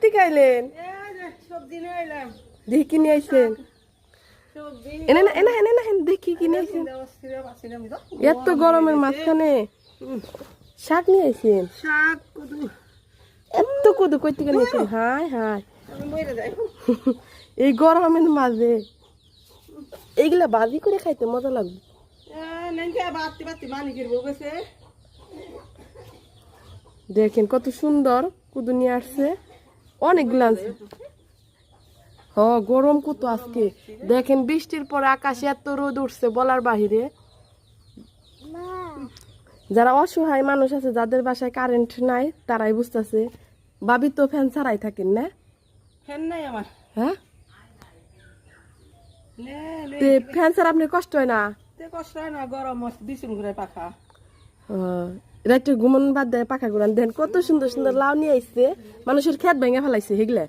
থেকে আইলেন? সবজি নিয়ে আইলাম। দেখি কি নিয়ে আইছেন? এনে না এনে এনে না দেখি কি নিয়ে আইছেন? এত গরমের মাঝখানে শাক নিয়ে আইছেন? শাক কদু এত কদু কই থেকে নিয়েছেন? হাই হাই, আমি মরে যাই। এই গরমের মাঝে এইগুলা ভাজি করে খাইতে মজা লাগবে। দেখেন কত সুন্দর কদু নিয়ে আসছে, অনেকগুলো আনছে। হ, গরম কত আজকে। দেখেন বৃষ্টির পর আকাশে এত রোদ উঠছে বলার বাহিরে। যারা অসহায় মানুষ আছে, যাদের বাসায় কারেন্ট নাই, তারাই বুঝতেছে। ভাবি তো ফ্যান ছাড়াই থাকেন না? ফ্যান নাই আমার। হ্যাঁ, ফ্যান ছাড়া আপনার কষ্ট হয় না? কষ্ট হয় না, গরম বিছুন ঘুরে পাখা। রাত্রে ঘুমন বাদ দেয় পাখা গুলান। দেন কত সুন্দর সুন্দর লাউ নিয়ে আইছে, মানুষের খেত ভেঙে ফেলাইছে হেগলে।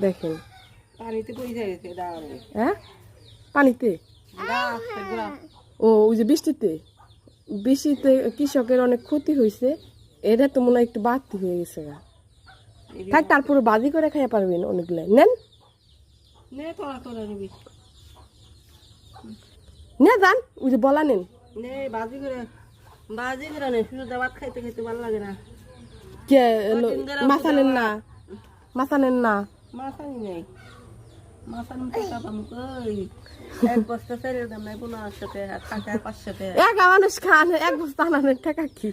দেখেন পানিতে বই যাইছে দাঁড়ানো। হ্যাঁ, পানিতে। ও, ওই যে বৃষ্টিতে বৃষ্টিতে কৃষকের অনেক ক্ষতি হয়েছে। এটা তো মনে হয় একটু বাড়তি হয়ে গেছে। থাক, তারপরে বাজি করে খাইয়া পারবেন অনেকগুলো। নেন নে তোরা তোরা নিবি। নে যান, ওই যে বলা নেন। নে বাজি করে নে, শুধু ভাত খাইতে খাইতে ভালো লাগে না। কে মাথা নেন না? মাথা নেন না? মাছানি নেই, মাছানি টাকা পাম কই? এক বস্তা চালের দাম নাই 1500 টাকা, টাকা 500 টাকা। এক মানুষ খান এক বস্তা আনানের টাকা কি?